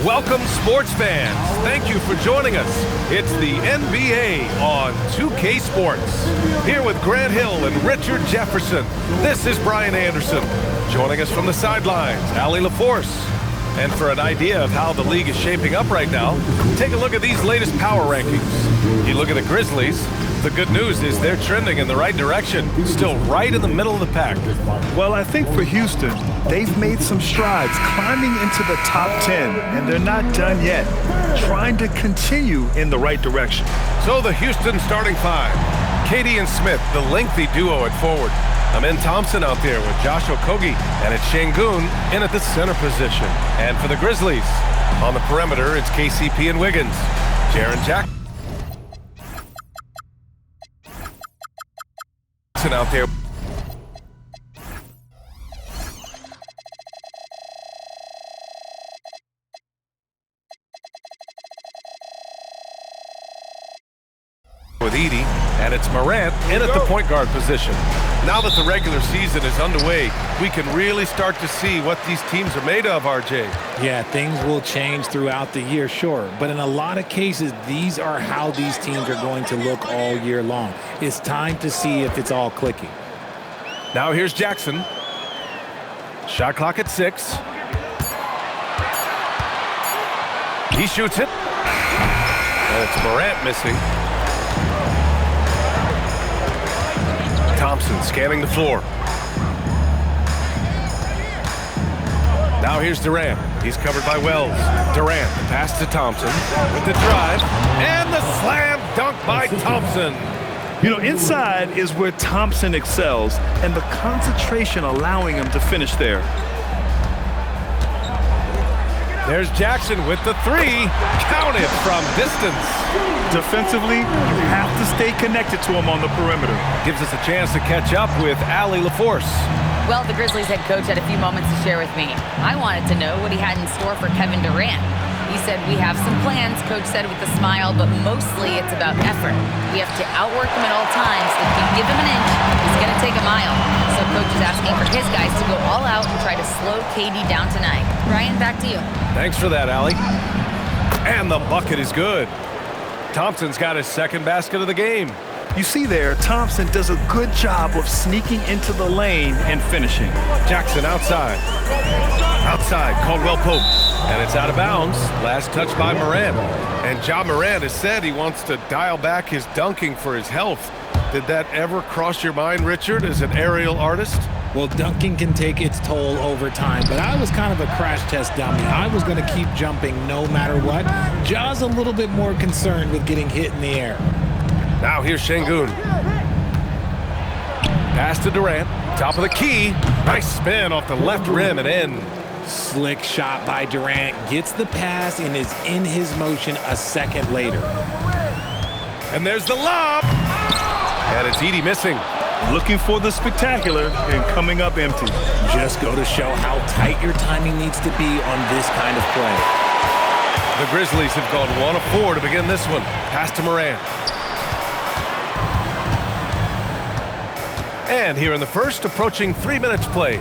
Welcome, sports fans. Thank you for joining us. It's the NBA on 2K Sports. Here with Grant Hill and Richard Jefferson, this is Brian Anderson. Joining us from the sidelines, Allie LaForce. And for an idea of how the league is shaping up right now, take a look at these latest power rankings. You look at the Grizzlies. The good news is they're trending in the right direction, still right in the middle of the pack. Well, I think for Houston, they've made some strides climbing into the top 10, and they're not done yet, trying to continue in the right direction. So the Houston starting five, Katie and Smith, the lengthy duo at forward. Amen Thompson out there with Josh Okogie, and it's Şengün in at the center position. And for the Grizzlies, on the perimeter, it's KCP and Wiggins. Jaren Jackson out there. With Edey, and it's Morant in at the point guard position. Now that the regular season is underway, we can really start to see what these teams are made of, RJ. Yeah, things will change throughout the year, sure. But in a lot of cases, these are how these teams are going to look all year long. It's time to see if it's all clicking. Now here's Jackson. Shot clock at 6. He shoots it. And it's Morant missing. Thompson scanning the floor. Now here's Durant. He's covered by Wells. Durant, the pass to Thompson with the drive. And the slam dunk by Thompson. You know, inside is where Thompson excels, and the concentration allowing him to finish there. There's Jackson with the 3. Counted from distance. Defensively, you have to stay connected to him on the perimeter. Gives us a chance to catch up with Allie LaForce. Well, the Grizzlies head coach had a few moments to share with me. I wanted to know what he had in store for Kevin Durant. He said, "We have some plans," Coach said with a smile, "but mostly it's about effort. We have to outwork him at all times. If we give him an inch, he's going to take a mile." So Coach is asking for his guys to go all out and try to slow KD down tonight. Brian, back to you. Thanks for that, Allie. And the bucket is good. Thompson's got his second basket of the game. You see there, Thompson does a good job of sneaking into the lane and finishing. Jackson outside. Outside, Caldwell Pope. And it's out of bounds. Last touch by Morant. And Ja Morant has said he wants to dial back his dunking for his health. Did that ever cross your mind, Richard, as an aerial artist? Well, dunking can take its toll over time, but I was kind of a crash test dummy. I was going to keep jumping no matter what. Ja's a little bit more concerned with getting hit in the air. Now here's Şengün. Pass to Durant. Top of the key. Nice spin off the left rim and in. Slick shot by Durant. Gets the pass and is in his motion a second later. And there's the lob. And it's Edey missing. Looking for the spectacular and coming up empty. Just go to show how tight your timing needs to be on this kind of play. The Grizzlies have gone 1 of 4 to begin this one. Pass to Morant. And here in the first, approaching 3 minutes played.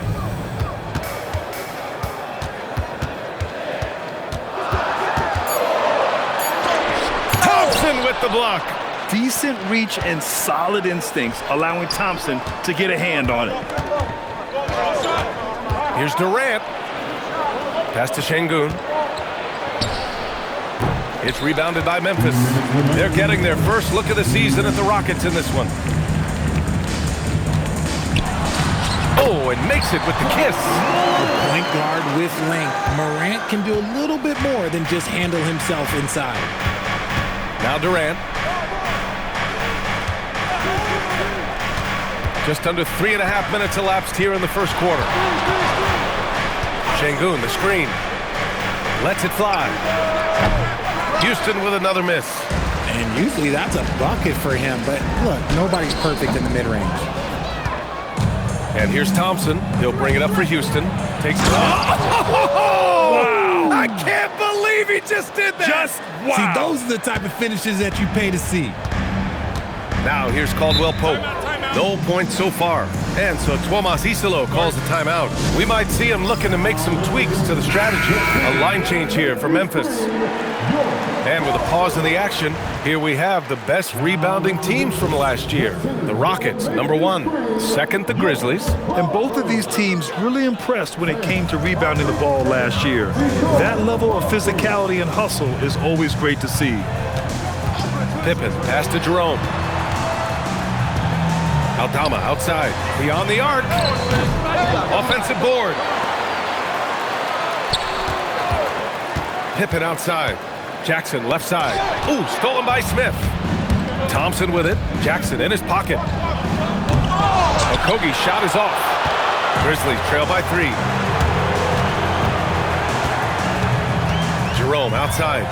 Thompson with the block. Decent reach and solid instincts, allowing Thompson to get a hand on it. Here's Durant. Pass to Şengün. It's rebounded by Memphis. They're getting their first look of the season at the Rockets in this one. Oh, and makes it with the kiss. The point guard with length. Morant can do a little bit more than just handle himself inside. Now Durant. Just under 3.5 minutes elapsed here in the first quarter. Şengün, the screen. Lets it fly. Houston with another miss. And usually that's a bucket for him, but look, nobody's perfect in the mid-range. And here's Thompson. He'll bring it up for Houston. Takes it off. Wow! I can't believe he just did that! Just wow! See, those are the type of finishes that you pay to see. Now here's Caldwell Pope. No points so far. And so Tuomas Isalo calls a timeout. We might see him looking to make some tweaks to the strategy. A line change here for Memphis. And with a pause in the action, here we have the best rebounding teams from last year. The Rockets, number 1. Second, the Grizzlies. And both of these teams really impressed when it came to rebounding the ball last year. That level of physicality and hustle is always great to see. Pippen, pass to Jerome. Aldama outside, beyond the arc. Offensive board. Pippen outside. Jackson left side. Ooh, stolen by Smith. Thompson with it. Jackson in his pocket. Okogie's shot is off. Grizzlies trail by 3. Jerome outside.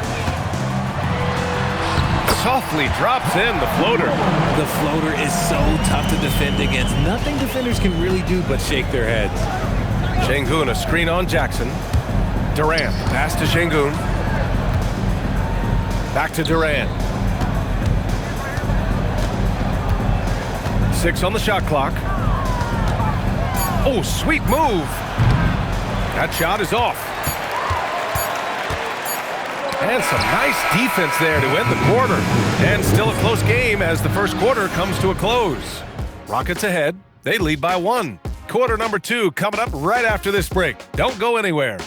Softly drops in the floater. The floater is so tough to defend against. Nothing defenders can really do but shake their heads. Şengün, a screen on Jackson. Durant, pass to Şengün. Back to Durant. 6 on the shot clock. Oh, sweet move. That shot is off. And some nice defense there to end the quarter. And still a close game as the first quarter comes to a close. Rockets ahead. They lead by 1. Quarter number 2 coming up right after this break. Don't go anywhere.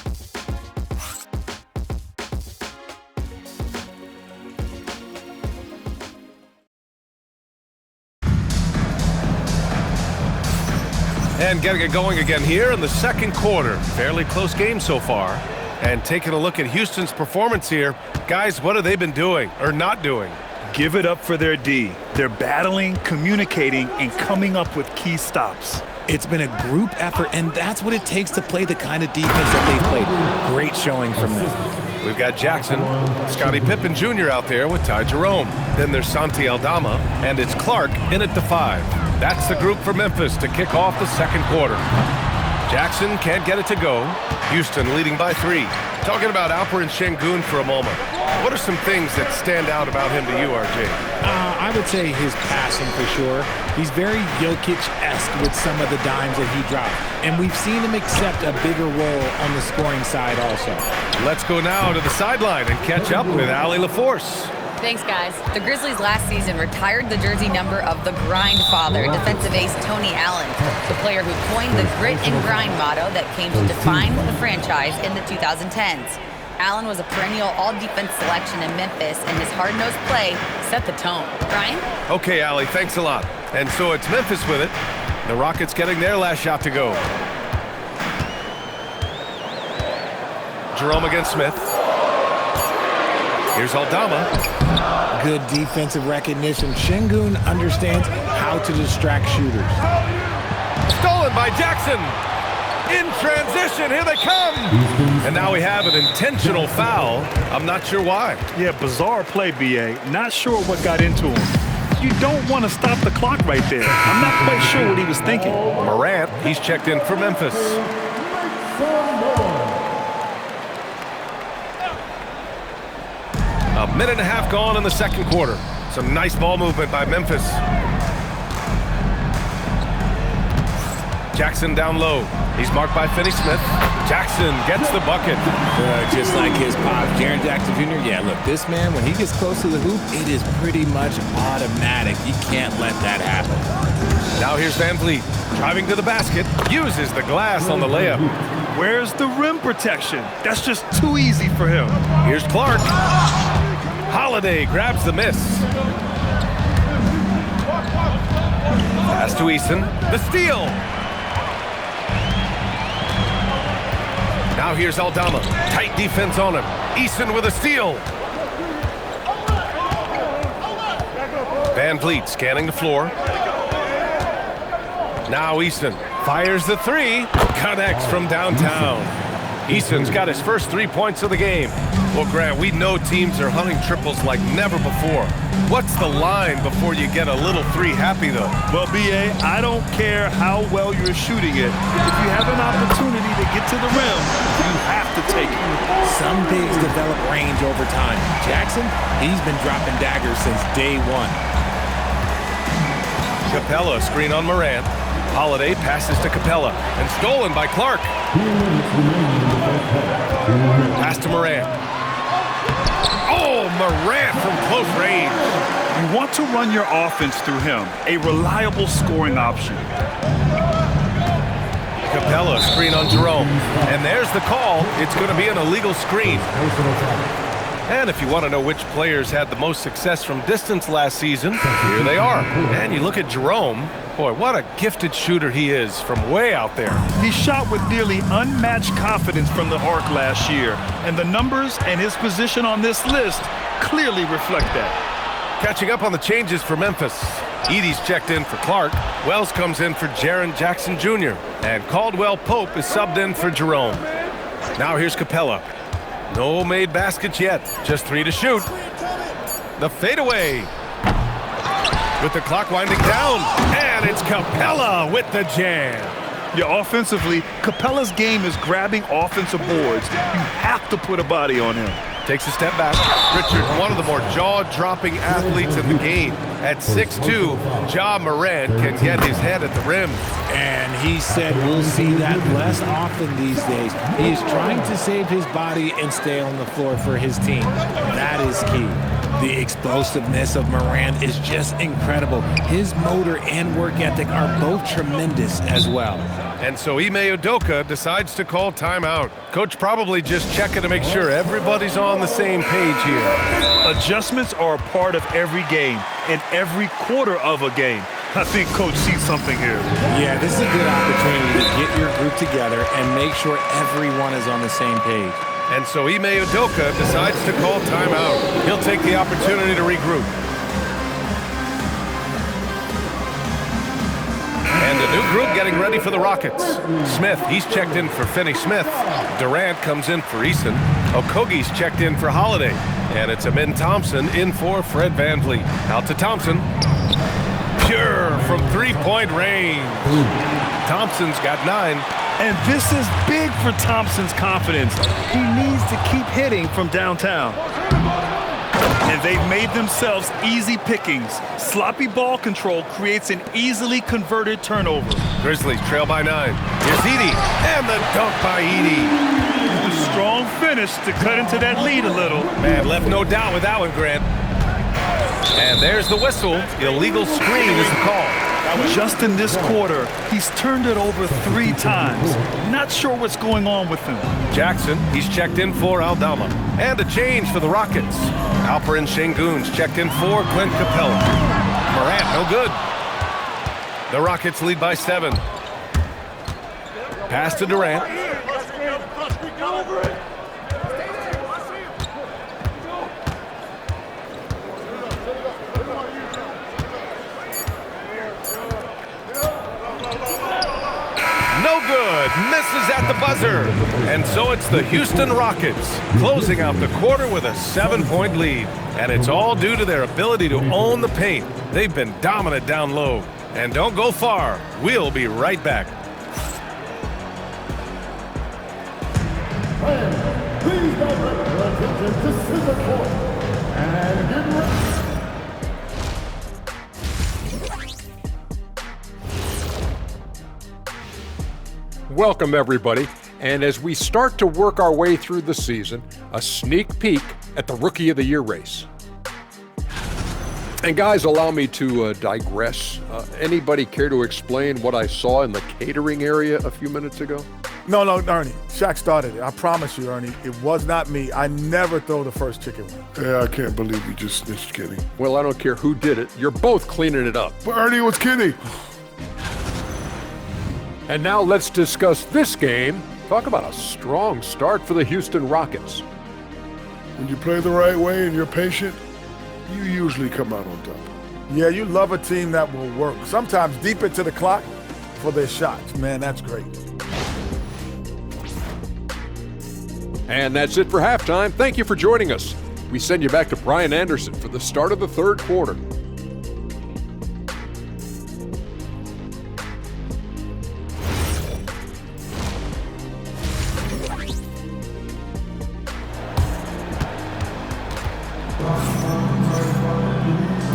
And getting it going again here in the second quarter. Fairly close game so far. And taking a look at Houston's performance here. Guys, what have they been doing or not doing? Give it up for their D. They're battling, communicating, and coming up with key stops. It's been a group effort, and that's what it takes to play the kind of defense that they played. Great showing from them. We've got Jackson, Scottie Pippen Jr. out there with Ty Jerome. Then there's Santi Aldama, and it's Clark in at the 5. That's the group for Memphis to kick off the second quarter. Jackson can't get it to go. Houston leading by 3. Talking about Alperen Şengün for a moment. What are some things that stand out about him to you, RJ? I would say his passing for sure. He's very Jokic-esque with some of the dimes that he dropped. And we've seen him accept a bigger role on the scoring side also. Let's go now to the sideline and catch up with Allie LaForce. Thanks, guys. The Grizzlies last season retired the jersey number of the grind father, defensive ace Tony Allen, the player who coined the grit and grind motto that came to define the franchise in the 2010s. Allen was a perennial all-defense selection in Memphis, and his hard-nosed play set the tone. Brian? Okay, Allie, thanks a lot. And so it's Memphis with it. The Rockets getting their last shot to go. Jerome against Smith. Here's Aldama. Good defensive recognition. Şengün understands how to distract shooters. Stolen by Jackson. In transition, here they come. And now we have an intentional foul. I'm not sure why. Yeah, bizarre play, BA. Not sure what got into him. You don't want to stop the clock right there. I'm not quite sure what he was thinking. Morant, he's checked in for Memphis. A minute and a half gone in the second quarter. Some nice ball movement by Memphis. Jackson down low. He's marked by Finney Smith. Jackson gets the bucket. Just like his pop, Jaren Jackson Jr. Yeah, look, this man, when he gets close to the hoop, it is pretty much automatic. You can't let that happen. Now here's Van Vliet. Driving to the basket. Uses the glass on the layup. Where's the rim protection? That's just too easy for him. Here's Clark. Holiday grabs the miss. Pass to Eason. The steal. Now here's Aldama. Tight defense on him. Eason with a steal. Van Vliet scanning the floor. Now Eason fires the 3. Connects from downtown. Eason's got his first 3 points of the game. Well, Grant, we know teams are hunting triples like never before. What's the line before you get a little 3 happy, though? Well, BA, I don't care how well you're shooting it. If you have an opportunity to get to the rim, you have to take it. Some bigs develop range over time. Jackson, he's been dropping daggers since day one. Capella screen on Morant. Holiday passes to Capella and stolen by Clark. Pass to Morant. Oh, Morant from close range. You want to run your offense through him, a reliable scoring option. Capella screen on Jerome. And there's the call. It's going to be an illegal screen. And if you want to know which players had the most success from distance last season, here they are. And you look at Jerome. Boy, what a gifted shooter he is from way out there. He shot with nearly unmatched confidence from the arc last year. And the numbers and his position on this list clearly reflect that. Catching up on the changes for Memphis. Edey's checked in for Clark. Wells comes in for Jaren Jackson Jr. And Caldwell Pope is subbed in for Jerome. Now here's Capella. No made baskets yet. Just 3 to shoot. The fadeaway. With the clock winding down. And it's Capella with the jam. Yeah, offensively, Capella's game is grabbing offensive boards. You have to put a body on him. Takes a step back. Richard, one of the more jaw-dropping athletes in the game. At 6'2", Ja Morant can get his head at the rim. And he said we'll see that less often these days. He is trying to save his body and stay on the floor for his team. That is key. The explosiveness of Morant is just incredible. His motor and work ethic are both tremendous as well. And so Ime Udoka decides to call timeout. Coach probably just checking to make sure everybody's on the same page here. Adjustments are a part of every game and every quarter of a game. I think Coach sees something here. Yeah, this is a good opportunity to get your group together and make sure everyone is on the same page. And so Ime Udoka decides to call timeout. He'll take the opportunity to regroup. And a new group getting ready for the Rockets. Smith, he's checked in for Finney-Smith. Durant comes in for Eason. Okogie's checked in for Holiday. And it's Amin Thompson in for Fred VanVleet. Out to Thompson. Pure from three-point range. Thompson's got 9. And this is big for Thompson's confidence. He needs to keep hitting from downtown. And they've made themselves easy pickings. Sloppy ball control creates an easily converted turnover. Grizzlies trail by 9. Here's Edey, and the dunk by Edey. A strong finish to cut into that lead a little. Man, left no doubt with that one, Grant. And there's the whistle. Illegal screen is the call. Just in this quarter, he's turned it over 3 times. Not sure what's going on with him. Jackson, he's checked in for Aldama. And a change for the Rockets. Alperen Sengun's checked in for Clint Capella. Morant, no good. The Rockets lead by 7. Pass to Durant. No good. Misses at the buzzer. And so it's the Houston Rockets closing out the quarter with a 7-point lead. And it's all due to their ability to own the paint. They've been dominant down low. And don't go far. We'll be right back. Please direct your attention to center court and get ready. Welcome, everybody. And as we start to work our way through the season, a sneak peek at the Rookie of the Year race. And guys, allow me to digress. Anybody care to explain what I saw in the catering area a few minutes ago? No, Ernie. Shaq started it. I promise you, Ernie. It was not me. I never throw the first chicken wing. Yeah, I can't believe you just snitched Kenny. Well, I don't care who did it. You're both cleaning it up. But Ernie, it was Kenny. And now let's discuss this game. Talk about a strong start for the Houston Rockets. When you play the right way and you're patient, you usually come out on top. Yeah, you love a team that will work. Sometimes deep into the clock for their shots. Man, that's great. And that's it for halftime. Thank you for joining us. We send you back to Brian Anderson for the start of the third quarter.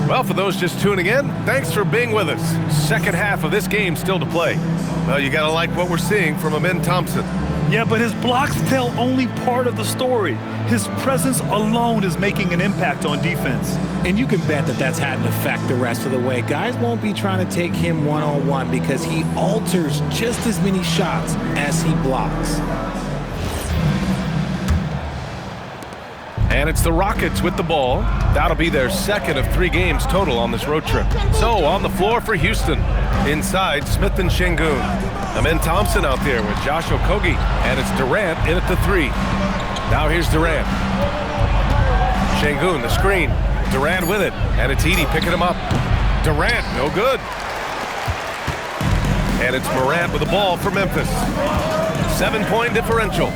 Well, for those just tuning in, thanks for being with us. second half of this game still to play. Well, you gotta like what we're seeing from Amin Thompson. Yeah, but his blocks tell only part of the story. His presence alone is making an impact on defense. And you can bet that that's had an effect the rest of the way. Guys won't be trying to take him one-on-one because he alters just as many shots as he blocks. And it's the Rockets with the ball. That'll be their second of 3 games total on this road trip. So on the floor for Houston. Inside, Smith and Şengün. Amin Thompson out there with Josh Okogie. And it's Durant in at the 3. Now here's Durant. Şengün, the screen. Durant with it. And it's Edey picking him up. Durant, no good. And it's Morant with the ball for Memphis. 7-point differential.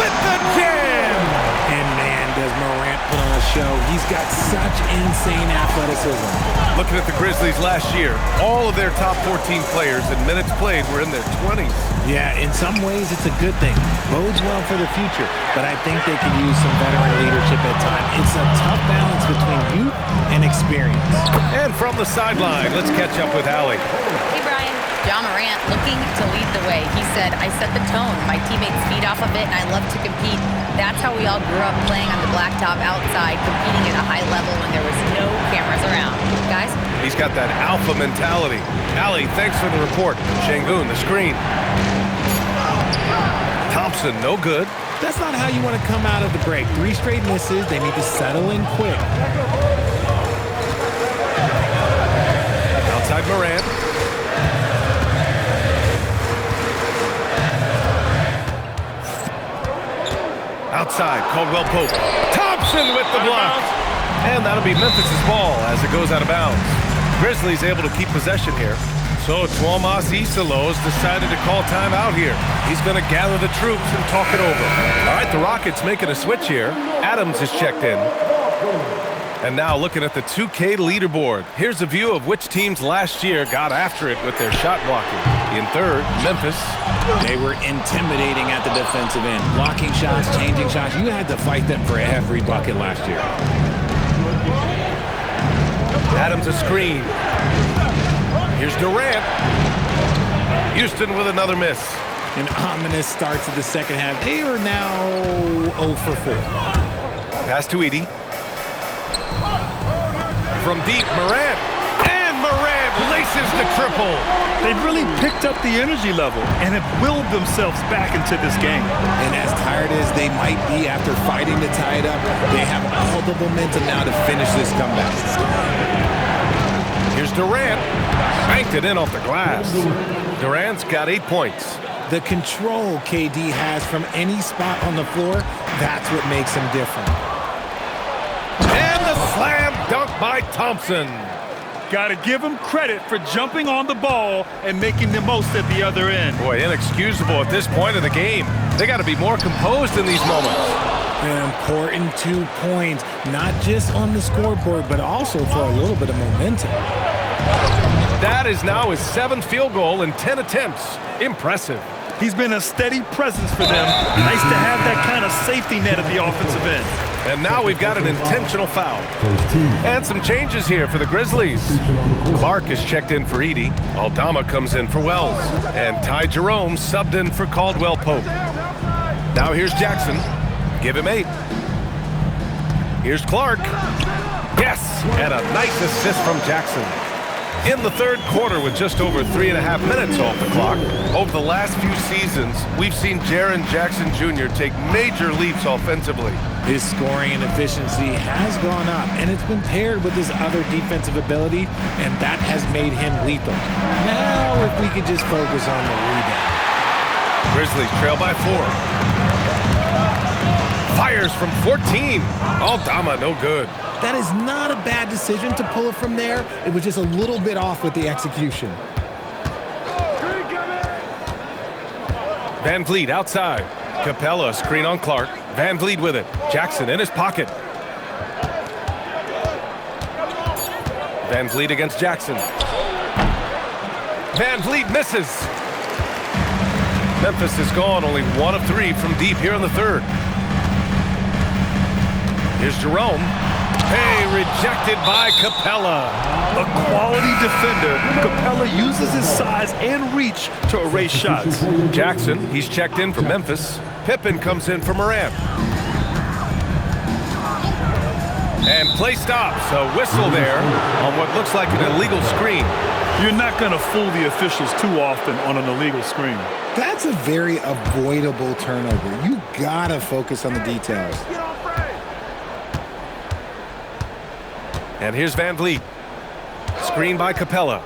With the jam! And man, does Morant put on a show. He's got such insane athleticism. Looking at the Grizzlies last year, all of their top 14 players in minutes played were in their 20s. Yeah, in some ways it's a good thing. Bodes well for the future, but I think they could use some veteran leadership at times. It's a tough balance between youth and experience. And from the sideline, let's catch up with Allie. Hey, Brian. John Morant looking to lead the way. He said, I set the tone. My teammates feed off of it, and I love to compete. That's how we all grew up, playing on the blacktop outside, competing at a high level when there was no cameras around. Guys? He's got that alpha mentality. Allie, thanks for the report. Şengün, the screen. Thompson, no good. That's not how you want to come out of the break. 3 straight misses. They need to settle in quick. Outside Morant. Outside, Caldwell Pope. Thompson with the block. And that'll be Memphis' ball as it goes out of bounds. Grizzlies able to keep possession here. So Tuomas Isalos decided to call timeout here. He's going to gather the troops and talk it over. All right, the Rockets making a switch here. Adams is checked in. And now looking at the 2K leaderboard. Here's a view of which teams last year got after it with their shot blocking. In third, Memphis. They were intimidating at the defensive end. Blocking shots, changing shots. You had to fight them for every bucket last year. Adams a screen. Here's Durant. Houston with another miss. An ominous start to the second half. They are now 0 for 4. Pass to Edey. From deep, Morant. And Morant laces the triple. They've really picked up the energy level and have willed themselves back into this game. And as tired as they might be after fighting to tie it up, they have all the momentum now to finish this comeback. Here's Durant. Banked it in off the glass. Durant's got 8 points. The control KD has from any spot on the floor, that's what makes him different. And the slam dunk by Thompson. Got to give him credit for jumping on the ball and making the most at the other end. Boy, inexcusable at this point of the game. They got to be more composed in these moments. An important 2 points, not just on the scoreboard, but also for a little bit of momentum. That is now his 7th field goal in 10 attempts. Impressive. He's been a steady presence for them. Nice to have that kind of safety net at the offensive end. And now we've got an intentional foul. And some changes here for the Grizzlies. Clark is checked in for Edey. Aldama comes in for Wells. And Ty Jerome subbed in for Caldwell Pope. Now here's Jackson. Give him 8. Here's Clark. Yes, and a nice assist from Jackson. In the third quarter with just over 3.5 minutes off the clock. Over the last few seasons, we've seen Jaren Jackson Jr. take major leaps offensively. His scoring and efficiency has gone up, and it's been paired with his other defensive ability, and that has made him lethal. Now, if we could just focus on the rebound. Grizzlies trail by 4. Fires from 14. Aldama, no good. That is not a bad decision to pull it from there. It was just a little bit off with the execution. Van Vliet outside. Capella screen on Clark. Van Vliet with it. Jackson in his pocket. Van Vliet against Jackson. Van Vliet misses. Memphis is gone, only 1 of 3 from deep here in the third. Here's Jerome. Hey, rejected by Capella. A quality defender, Capella uses his size and reach to erase shots. Jackson, he's checked in for Memphis. Pippen comes in for Morant. And play stops. A whistle there on what looks like an illegal screen. You're not going to fool the officials too often on an illegal screen. That's a very avoidable turnover. You gotta focus on the details. And here's Van Vliet. Screen by Capella.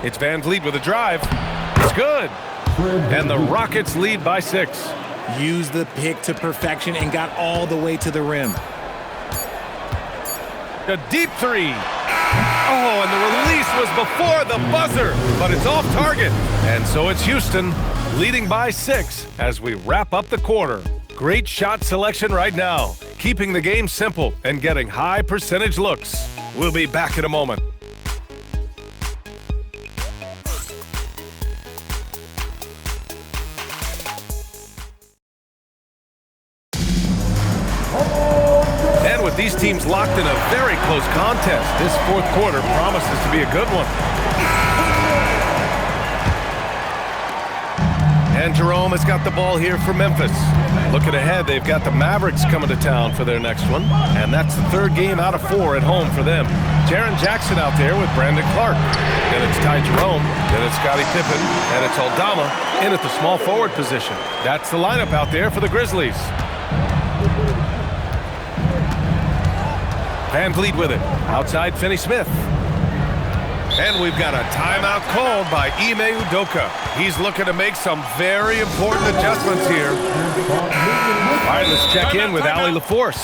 It's Van Vliet with a drive. It's good. And the Rockets lead by 6. Used the pick to perfection and got all the way to the rim. A deep 3. Oh, and the release was before the buzzer, but it's off target. And so it's Houston leading by 6 as we wrap up the quarter. Great shot selection right now, keeping the game simple and getting high percentage looks. We'll be back in a moment. And with these teams locked in a very close contest, this fourth quarter promises to be a good one. And Jerome has got the ball here for Memphis. Looking ahead, they've got the Mavericks coming to town for their next one. And that's the 3rd game out of 4 at home for them. Jaren Jackson out there with Brandon Clark. Then it's Ty Jerome. Then it's Scottie Pippen. And it's Aldama in at the small forward position. That's the lineup out there for the Grizzlies. Van Vliet with it. Outside Finney-Smith. And we've got a timeout called by Ime Udoka. He's looking to make some very important adjustments here. All right, let's check in with Allie LaForce.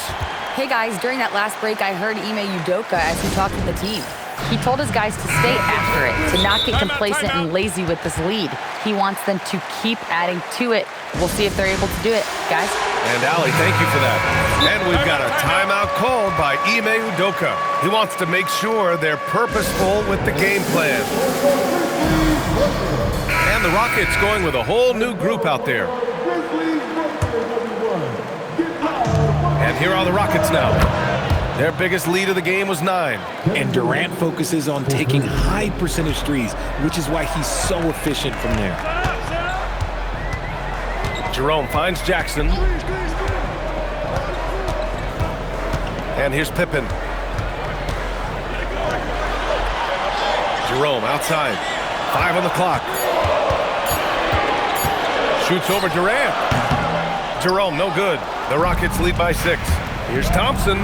Hey guys, during that last break, I heard Ime Udoka as he talked with the team. He told his guys to stay after it, to not get complacent and lazy with this lead. He wants them to keep adding to it. We'll see if they're able to do it, guys. And Allie, thank you for that. And we've got a timeout called by Ime Udoka. He wants to make sure they're purposeful with the game plan. And the Rockets going with a whole new group out there. And here are the Rockets now. Their biggest lead of the game was 9. And Durant focuses on taking high percentage threes, which is why he's so efficient from there. Jerome finds Jackson. And here's Pippen. Jerome outside. 5 on the clock. Shoots over Durant. Jerome, no good. The Rockets lead by 6. Here's Thompson.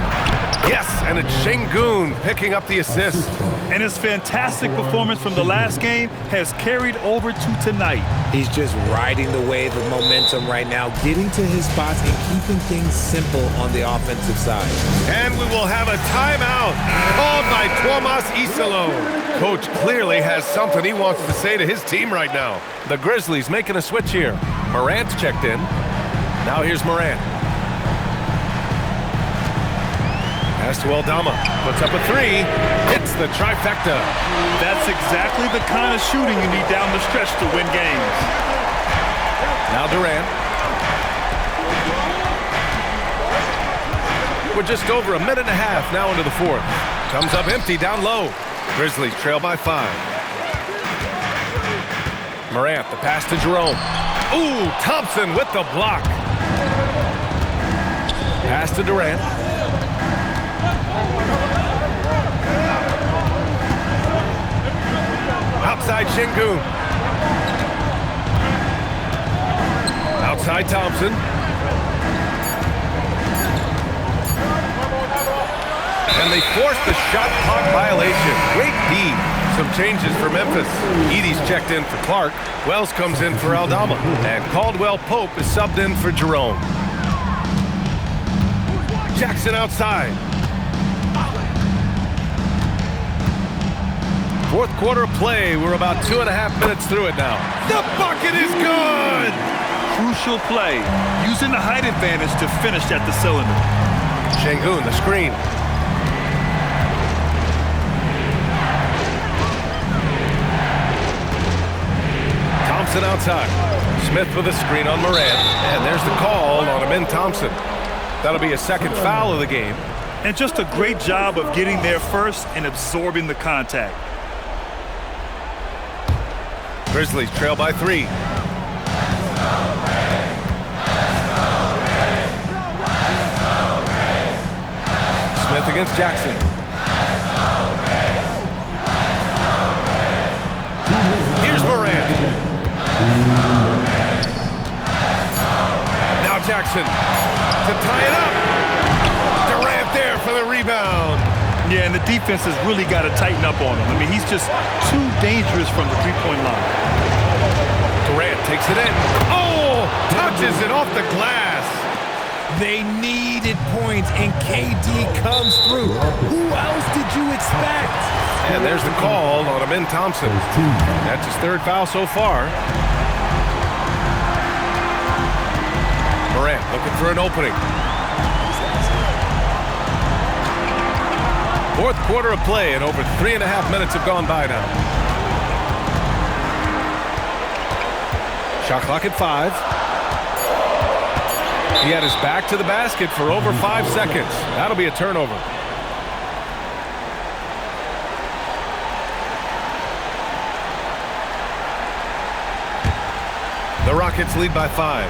Yes, and it's Şengün picking up the assist. And his fantastic performance from the last game has carried over to tonight. He's just riding the wave of momentum right now, getting to his spots and keeping things simple on the offensive side. And we will have a timeout called by Tuomas Isalo. Coach clearly has something he wants to say to his team right now. The Grizzlies making a switch here. Morant's checked in. Now here's Morant. Pass to Aldama. Puts up a 3. Hits the trifecta. That's exactly the kind of shooting you need down the stretch to win games. Now Durant. We're just over a minute and a half now into the 4th. Comes up empty down low. Grizzlies trail by 5. Morant, the pass to Jerome. Ooh, Thompson with the block. Pass to Durant. Outside Şengün. Outside Thompson. And they forced the shot clock violation. Great D. Some changes for Memphis. Edey's checked in for Clark. Wells comes in for Aldama. And Caldwell Pope is subbed in for Jerome. Jackson outside. 4th quarter play. We're about 2.5 minutes through it now. The bucket is good! Crucial play, using the height advantage to finish at the cylinder. Şengün, the screen. Thompson outside. Smith with a screen on Morant. And there's the call on Amin Thompson. That'll be a second foul of the game. And just a great job of getting there first and absorbing the contact. Grizzlies trail by 3. Smith against Jackson. Here's Morant. Now Jackson to tie it up. Durant there for the rebound. Yeah, and the defense has really got to tighten up on him. I mean, he's just too dangerous from the three-point line. Durant takes it in. Oh, touches it off the glass. They needed points, and KD comes through. Who else did you expect? And there's the call on Amin Thompson. That's his third foul so far. Morant looking for an opening. Fourth quarter of play, and over 3.5 minutes have gone by now. Shot clock at 5. He had his back to the basket for over 5 seconds. That'll be a turnover. The Rockets lead by 5.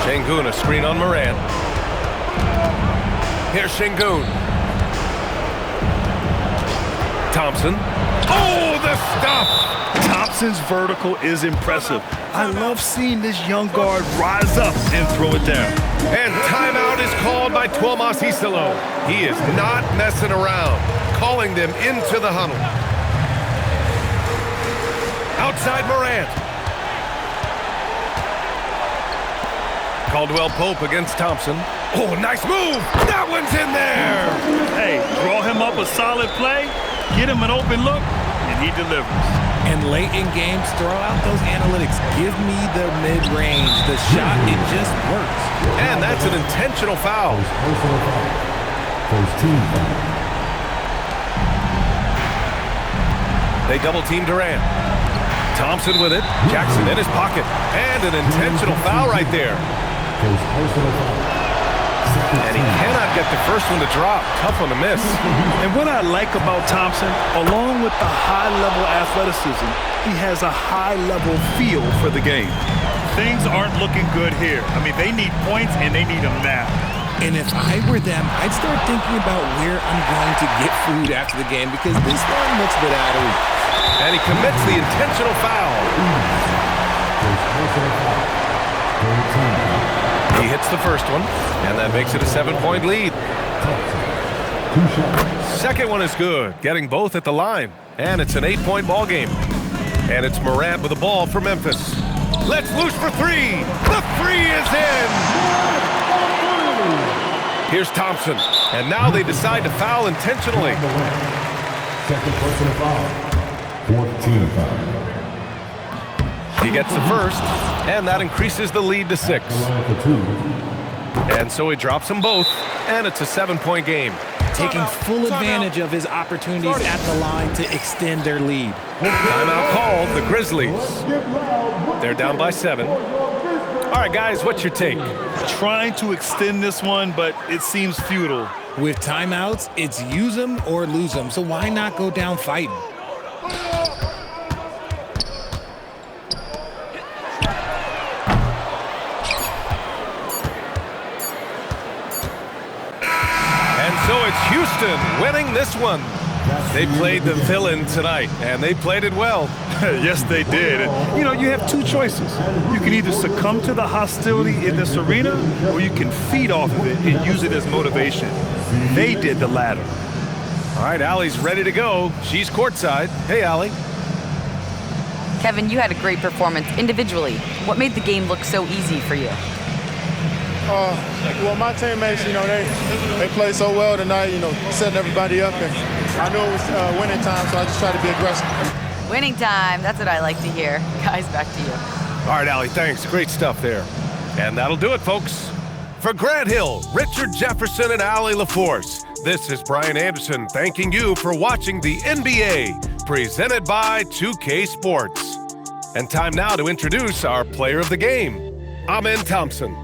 Şengün, a screen on Morant. Here's Şengün. Thompson. Oh, the stuff! Thompson's vertical is impressive. I love seeing this young guard rise up and throw it down. And timeout is called by Tuomas Isalo. He is not messing around, calling them into the huddle. Outside Morant. Caldwell Pope against Thompson. Oh, nice move! That one's in there! Hey, draw him up a solid play, get him an open look, and he delivers. And late in games, throw out those analytics. Give me the mid-range. The shot, it just works. And that's an intentional foul. They double-team Durant. Thompson with it. Jackson in his pocket. And an intentional foul right there. And he cannot get the first one to drop. Tough one to miss. And what I like about Thompson, along with the high-level athleticism, he has a high-level feel for the game. Things aren't looking good here. I mean, they need points, and they need them now. And if I were them, I'd start thinking about where I'm going to get food after the game, because this one looks a bit out of reach. And he commits the intentional foul. He hits the first one, and that makes it a 7-point lead. Second one is good, getting both at the line. And it's an 8-point ball game. And it's Morant with the ball for Memphis. Let's loose for 3. The 3 is in. Here's Thompson. And now they decide to foul intentionally. Second personal foul. 14 foul. He gets the first, and that increases the lead to 6. And so he drops them both, and it's a 7-point game. Taking full advantage of his opportunities at the line to extend their lead. Timeout called, the Grizzlies. They're down by 7. All right, guys, what's your take? Trying to extend this one, but it seems futile. With timeouts, it's use them or lose them, so why not go down fighting? So it's Houston winning this one. They played the villain tonight, and they played it well. Yes, they did. And, you know, you have two choices. You can either succumb to the hostility in this arena, or you can feed off of it and use it as motivation. They did the latter. All right, Allie's ready to go. She's courtside. Hey, Allie. Kevin, you had a great performance individually. What made the game look so easy for you? Well, my teammates, you know, they played so well tonight, you know, setting everybody up. And I knew it was winning time, so I just tried to be aggressive. Winning time. That's what I like to hear. Guys, back to you. All right, Allie, thanks. Great stuff there. And that'll do it, folks. For Grant Hill, Richard Jefferson, and Allie LaForce, this is Brian Anderson thanking you for watching the NBA, presented by 2K Sports. And time now to introduce our player of the game, Amin Thompson.